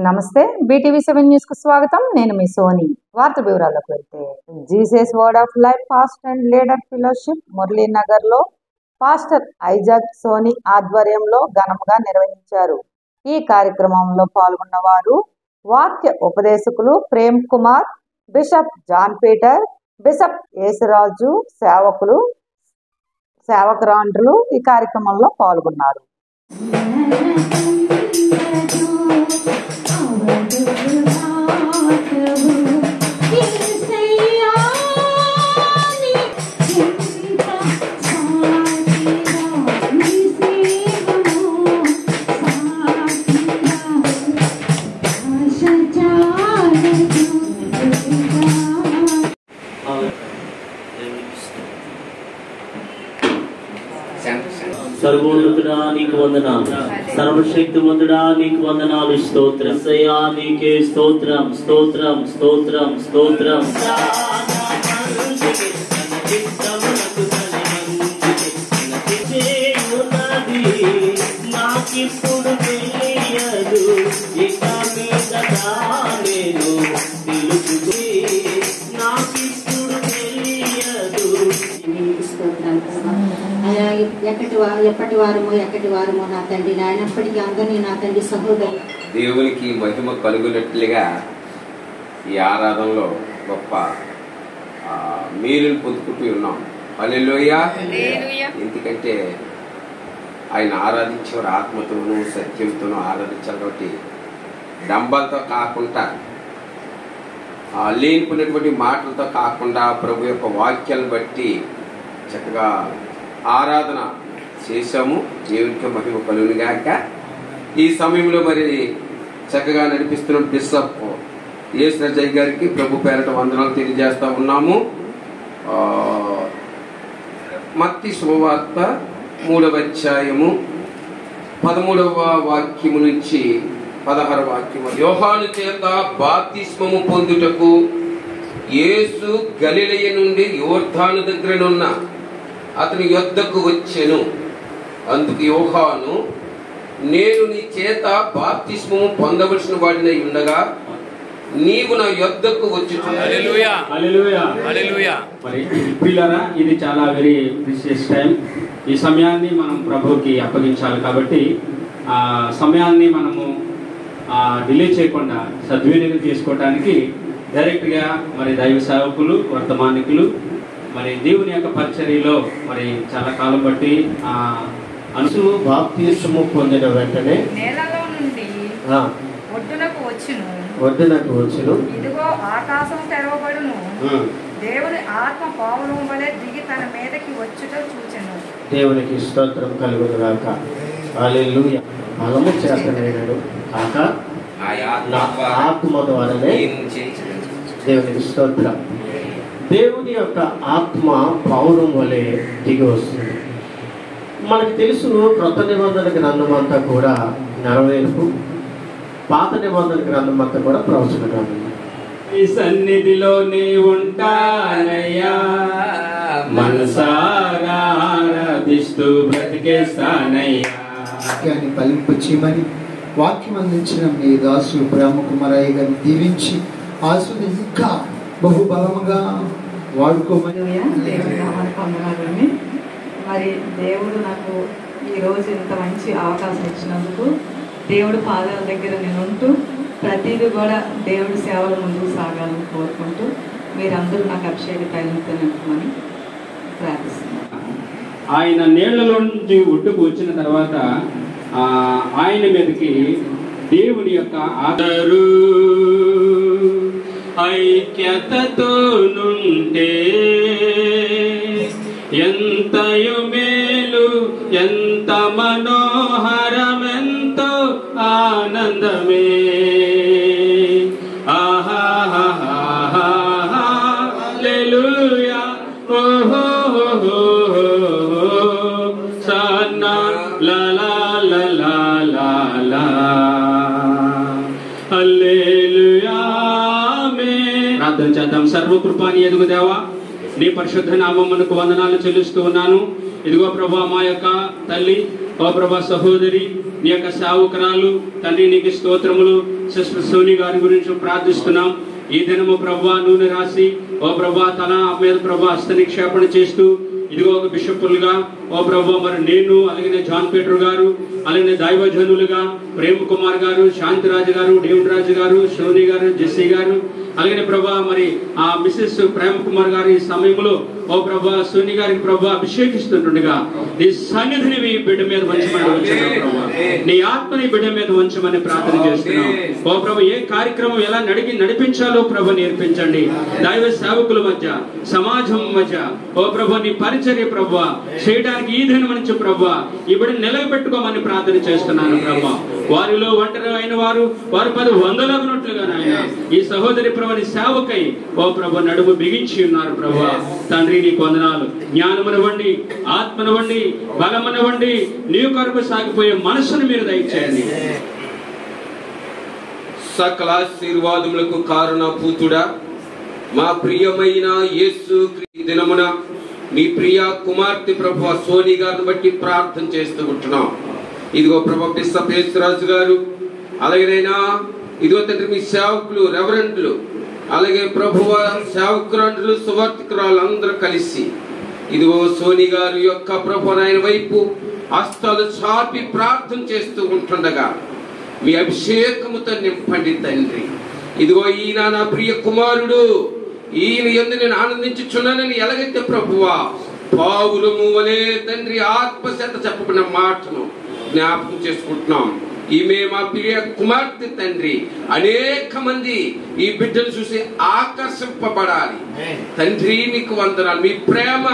నమస్తే BTV7 news కు స్వాగతం. నేను మీ సోని. వార్త వివరాలకు వెళ్తే Jesus word of life fast and leader fellowship Muralinagar లో పాస్టర్ ఐజాక్ సోని ఆధ్వర్యంలో ఘనంగా నిర్వహించారు. ఈ కార్యక్రమంలో పాల్గొన్న వారు వాక్య ఉపదేశకులు Prem Kumar, bishop John Peter, bishop Yesuraju, సేవకురాండ్రులు ఈ కార్యక్రమంలో పాల్గొన్నారు. సర్వోన్నతుడా నీకు వందనాలు, సర్వశక్తివంతుడా నీకు వందనాలు, స్తోత్రం సయ్యా నీకే స్తోత్రం స్తోత్రం స్తోత్రం స్తోత్రం. నాకిప్పుడు తెలియదు ఇక మీదట నేను తెలుసుకుని నాకిప్పుడు తెలియదు. ఎప్పటి వారము నా తండ్రి నాయనప్పటికీ అందరినీ నా తండ్రి సహోదరు దేవునికి మహిమ కలుగునట్లుగా ఈ ఆరాధనలో గొప్ప మేలును పొందుకుంటూ ఉన్నాం. హల్లెలూయా. ఎందుకంటే ఆయన ఆరాధించేవారు ఆత్మతోనూ సత్యంతోనూ ఆరాధించారు. కాబట్టి డంబాలతో కాకుండా లేనిపోయినటువంటి మాటలతో కాకుండా ప్రభు యొక్క వాక్యాలను బట్టి చక్కగా ఆరాధన చేశాము. దేవునికి మహిమ కలుగునుగాక. ఈ సమయంలో మరి చక్కగా నడిపిస్తున్న బిషప్ యేసురాజు గారికి ప్రభు పేరట వందనాలు తెలియజేస్తా ఉన్నాము. మత్తయి శుభవార్త 3వ అధ్యాయము 13వ వాక్యము నుంచి 16వ వాక్యము. యోహాను చేత బాప్తిస్మము పొందుటకు యేసు గలిలయ నుండి యోర్దాను దగ్గరనున్న అతని యొద్దకు వచ్చెను. అందుకు యోహాను, నేను నీ చేత బాప్తిస్మము పొందవలసిన వాడినై ఉండగా నీవు నా యొద్దకు వచ్చుచున్నావు. హల్లెలూయా హల్లెలూయా హల్లెలూయా. మరి పిల్లరా, ఇది చాలా వెరీ ప్రీషియస్ టైం. ఈ సమయాన్ని మనం ప్రభువుకి అప్పగించాలి. కాబట్టి ఆ సమయాన్ని మనము డిలే చేయకుండా సద్వినియోగం చేసుకోవడానికి డైరెక్ట్గా మరి దైవ సేవకులు, వర్తమానికులు మరి దేవుని యొక్క పరిచర్యలో మరి చాలా కాలం బట్టి అనుసు బాప్తిస్మము పొందిన వెంటనే నేలలో నుండి ఒడ్డునకు వచ్చును. ఇదిగో ఆకాశం తెరవబడును, దేవుని ఆత్మ పావురం వలె దిగి తన మీదకి వచ్చుట చూచెను. దేవునికి స్తోత్రం కలుగునుగాక. హల్లెలూయా. బలము చేతనైనడు కాక ఆత్మ ద్వారానే. దేవునికి స్తోత్రం. దేవుని యొక్క ఆత్మ పౌరం వలె దిగి వస్తుంది. మనకు తెలుసు, క్రొత్త నిబంధన గ్రంథం అంతా కూడా నెరవేర్పు, పాత నిబంధన గ్రంథం అంతా కూడా ప్రవచన గ్రంథం. ఈ సన్నిధిలో నీ ఉంటానయ్యా, మనసారా ఆరాధిస్తూ బ్రతికేస్తానయ్యా. వాక్యాన్ని ఫలింపచేయమని వాక్యం అందించిన మీ దాసు బ్రహ్మకుమారయ్య గారిని దీవించి ఆశీర్వదించి ఇంకా బహుబలముగా వాడుకోమని. మరి దేవుడు నాకు ఈరోజు ఇంత మంచి అవకాశం ఇచ్చినందుకు దేవుడు పాదాల దగ్గర నేను ఉంటూ ప్రతిదీ కూడా దేవుడి సేవల ముందుకు సాగాలని కోరుకుంటూ మీరందరూ నాకు అభిషేక తైలంతో నింపమని ప్రార్థిస్తున్నాను. ఆయన నీళ్లలో నుంచి ఒడ్డుకు వచ్చిన తర్వాత ఆయన మీదకి దేవుని యొక్క ఆదరు ఐక్యతతో నుంటే ఎంతయు మేలు, ఎంత మనోహరమెంతో ఆనందమే. హల్లెలూయా ఓహో సన్నా లా లా లా లా లా హల్లెలూయా. ప్రార్థన చేద్దాం. సర్వకృపాని ఎదుగు దేవా, నీ పరిశుద్ధ నామమునకు వందనాలు చెల్లిస్తూ ఉన్నాను. ఇదిగో ప్రభా, మా యొక్క తల్లి ఓ ప్రభా సహోదరి నీ యొక్క సేవకురాలు తండ్రి నీకు స్తోత్రములు. సిస్టర్ సోని గారి గురించి ప్రార్థిస్తున్నాం. ఈ దినము ప్రభా నూనె రాసి ఓ ప్రభా తన మీద ప్రభా హస్త నిక్షేపణ చేస్తూ ఇదిగో ఒక బిషప్పులుగా ఓ ప్రభా మరి నేను అలాగే జాన్ పీటర్ గారు అలాగే దైవజనులుగా ప్రేమ్ కుమార్ గారు, శాంతిరాజు గారు, డేవిడ్ రాజు గారు, సోని గారు, జెస్సీ గారు అలాగే ప్రభా మరి ఆ మిసెస్ ప్రేమ్ కుమార్ గారు ఈ సమయంలో ఓ ప్రభా సోని గారికి ప్రభా అభిషేకిస్తుండగా నీ సన్నిధిని మీ బిడ్డ మీద ఉంచమని వచ్చాను ప్రభా. నీ ఆత్మని బిడ్డ మీద ఉంచమని ప్రార్థన చేస్తున్నాం. ఓ ప్రభా ఏ కార్యక్రమం ఎలా నడిపించాలో ప్రభా నేర్పించండి. దైవ సేవకుల మధ్య సమాజం మధ్య ఓ ప్రభా నీ పరిచర్య ప్రభా చేయడానికి ఈ దినం నుంచి ప్రభా ఈ బిడ్డ నిలబెట్టుకోమని ప్రార్థన చేస్తున్నాను ప్రభా. వారిలో ఒంటరి అయిన వారు 10 వందలగునట్లుగా నాయన ఈ సహోదరి ప్రభాని సేవకై ఓ ప్రభా నడుము బిగించి ఉన్నారు ప్రభా. తండ్రి నీకు వందనాలు. జ్ఞానమునివ్వండి, ఆత్మనివ్వండి, బలమునివ్వండి. నీ కొరకు సాగిపోయే మనసును మీరు దయచేయండి. సకల ఆశీర్వాదములకు కారణభూతుడా మా ప్రియమైన యేసు దినమున మీ ప్రియ కుమార్తె ప్రభు సోని గారిని బట్టి ప్రార్థన చేస్తూ ఉంటున్నాం. ఇదిగో ప్రభు బిషప్ యేసురాజు గారు అలాగేనైనా ఇదిగో తండ్రి మీ సేవకులు రెవరెంట్లు అలాగే ప్రభువ సేవకురాండ్రులు సువార్తికురాలు అందరూ కలిసి ఇదిగో సోని గారి యొక్క ప్రభు ఆయన వైపు హస్తాలు చాపి ప్రార్థన చేస్తూ ఉంటుండగా మీ అభిషేకముతో నింపండి తండ్రి. ఇదిగో ఈయన నా ప్రియ కుమారుడు, ఈయన యందు నేను ఆనందించుచున్నానని ఎలాగైతే ప్రభువా పావులము వలె తండ్రి ఆత్మశత చెప్పబడిన మాటను జ్ఞాపకం చేసుకుంటున్నాం. ఈమె మా ప్రియ కుమార్తె తండ్రి. అనేక మంది ఈ బిడ్డను చూసి ఆకర్షింపబడాలి తండ్రి. నీకు వందనాలు. మీ ప్రేమ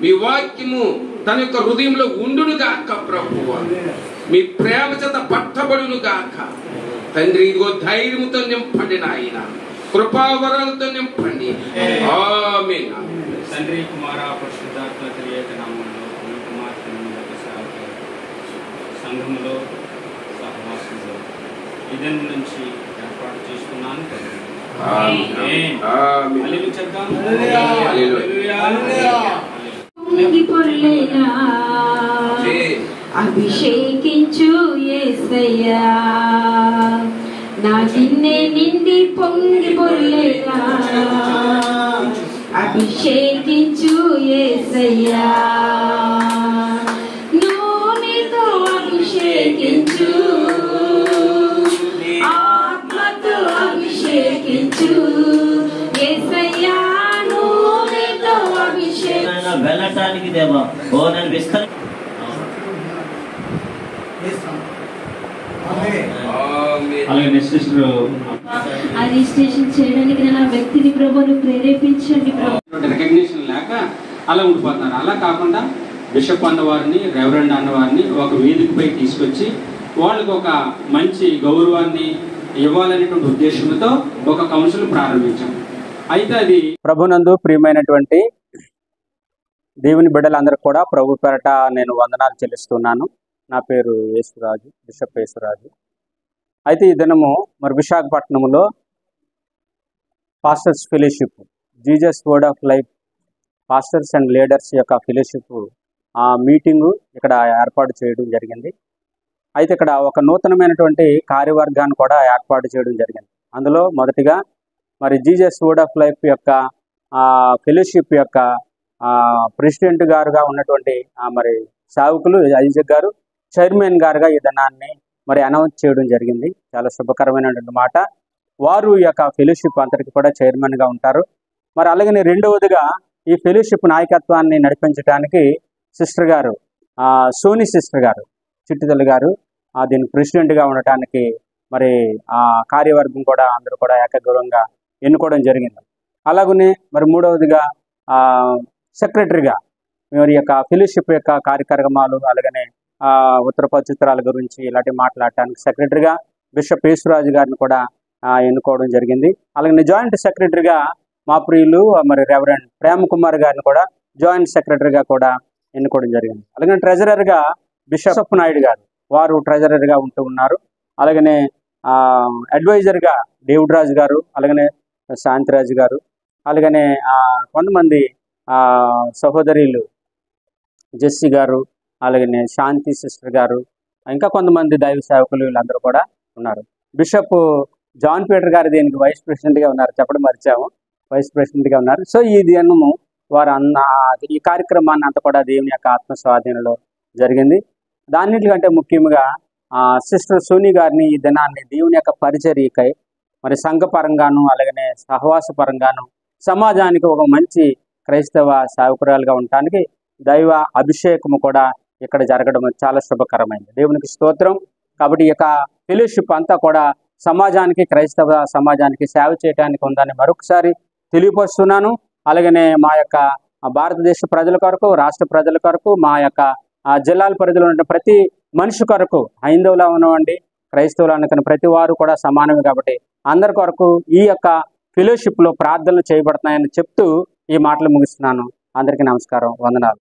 మీ వాక్యము తన యొక్క హృదయంలో ఉండును గాక ప్రభువ. మీ ప్రేమ చేత పట్టబడును గాక తండ్రి. ఇదిగో ధైర్యంతో నింపండి నాయన, కృపావరాలతో నింపండి. ఆమేన్. తండ్రి కుమార పరిశుద్ధాత్మ త్రియేక నామములో ఈ కుమార్తెను సంఘములో సహవాసంలో ఇదన్ నుంచి ఏర్పాటు చేసుకున్నాను తండ్రి. ఆమేన్. హల్లెలూయా చెప్దాం. హల్లెలూయా. అభిషేకించు యేసయ్యా, నా గిన్నె నిండి పొంగి పొర్లేలా. అభిషేకించు యేసయ్యా, నూనెతో అభిషేకించు, ఆత్మతో అభిషేకించు యేసయ్యా, నూనెతో అభిషేకించు. వెళ్ళటానికి దేవా ఓ నన్ను విస్తరి అలాగే సిస్టర్ ఆ రిజిస్ట్రేషన్ చేయడానికి నేను ఆ వ్యక్తిని ప్రభువును ప్రేరేపించండి ప్రభు. రికగ్నిషన్ లేక అలా ఉండిపోతున్నారు. అలా కాకుండా బిషప్ అన్నవారిని, రెవరెండ్ అన్నవారిని ఒక వేదికపై తీసుకొచ్చి వాళ్ళకు ఒక మంచి గౌరవాన్ని ఇవ్వాలనేటువంటి ఉద్దేశంతో ఒక కౌన్సిల్ ప్రారంభించాం. అయితే అది ప్రభునందు ప్రియమైనటువంటి దేవుని బిడ్డలందరూ కూడా ప్రభు పేరట నేను వందనాలు చెల్లిస్తున్నాను. నా పేరు యేసురాజు, బిషప్ యేసురాజు. అయితే ఈ దినము మరి విశాఖపట్నంలో pastors fellowship, Jesus word of life pastors and leaders యొక్క ఫెలోషిప్ ఆ మీటింగు ఇక్కడ ఏర్పాటు చేయడం జరిగింది. అయితే ఇక్కడ ఒక నూతనమైనటువంటి కార్యవర్గాన్ని కూడా ఏర్పాటు చేయడం జరిగింది. అందులో మొదటిగా మరి జీసస్ వర్డ్ ఆఫ్ లైఫ్ యొక్క ఫెలోషిప్ యొక్క ప్రెసిడెంట్ గారుగా ఉన్నటువంటి మరి సేవకులు ఐజక్ గారు చైర్మన్ గారుగా ఈ దినాన్ని మరి అనౌన్స్ చేయడం జరిగింది. చాలా శుభకరమైనటువంటి మాట. వారు ఈ యొక్క ఫెలోషిప్ అంతటికి కూడా చైర్మన్గా ఉంటారు. మరి అలాగే రెండవదిగా ఈ ఫెలోషిప్ నాయకత్వాన్ని నడిపించడానికి సిస్టర్ గారు సోని సిస్టర్ గారు చిట్టితల్లి గారు దీని ప్రెసిడెంట్గా ఉండటానికి మరి ఆ కార్యవర్గం కూడా అందరూ కూడా ఏకగ్రీవంగా ఎన్నుకోవడం జరిగింది. అలాగనే మరి మూడవదిగా సెక్రటరీగా మరి యొక్క ఫెలోషిప్ యొక్క కార్యక్రమాలు అలాగనే ఉత్తరపత్రికల గురించి ఇలాంటి మాట్లాడటానికి సెక్రటరీగా బిషప్ యేసురాజు గారిని కూడా ఎన్నుకోవడం జరిగింది. అలాగే జాయింట్ సెక్రటరీగా మా ప్రియులు మరి రెవరెండ్ ప్రేమ్ కుమార్ గారిని కూడా జాయింట్ సెక్రటరీగా కూడా ఎన్నుకోవడం జరిగింది. అలాగే ట్రెజరర్గా బిషప్ నాయుడు గారు వారు ట్రెజరర్గా ఉంటూ ఉన్నారు. అలాగనే అడ్వైజర్గా డేవిడ్ రాజు గారు అలాగనే శాంతిరాజు గారు అలాగనే కొంతమంది సహోదరులు జెస్సీ గారు అలాగే శాంతి సిస్టర్ గారు, ఇంకా కొంతమంది దైవ సేవకులు వీళ్ళందరూ కూడా ఉన్నారు. బిషప్ జాన్ పీటర్ గారు దీనికి వైస్ ప్రెసిడెంట్గా ఉన్నారు, చెప్పడం మర్చాము, వైస్ ప్రెసిడెంట్గా ఉన్నారు. సో ఈ దినము వారు ఈ కార్యక్రమాన్ని అంతా కూడా దేవుని యొక్క ఆత్మ స్వాధీనంలో జరిగింది. దాన్నిటికంటే ముఖ్యంగా సిస్టర్ సోని గారిని ఈ దినాన్ని దేవుని యొక్క పరిచర్యకై మరి సంఘపరంగాను అలాగనే సహవాస పరంగాను సమాజానికి ఒక మంచి క్రైస్తవ సేవకురాలుగా ఉండటానికి దైవ అభిషేకము కూడా ఇక్కడ జరగడం చాలా శుభకరమైంది. దేవునికి స్తోత్రం. కాబట్టి ఈ యొక్క ఫెలోషిప్ అంతా కూడా సమాజానికి, క్రైస్తవ సమాజానికి సేవ చేయడానికి ఉందని మరొకసారి తెలియపరుస్తున్నాను. అలాగనే మా యొక్క భారతదేశ ప్రజల కొరకు, రాష్ట్ర ప్రజల కొరకు, మా యొక్క జిల్లాల పరిధిలో ఉన్న ప్రతి మనిషి కొరకు, హైందవులు ఉన్నవండి, క్రైస్తవులు అనుకున్న ప్రతి వారు కూడా సమానమే. కాబట్టి అందరి కొరకు ఈ యొక్క ఫెలోషిప్లో ప్రార్థనలు చేయబడుతున్నాయని చెప్తూ ఈ మాటలు ముగిస్తున్నాను. అందరికీ నమస్కారం, వందనాలు.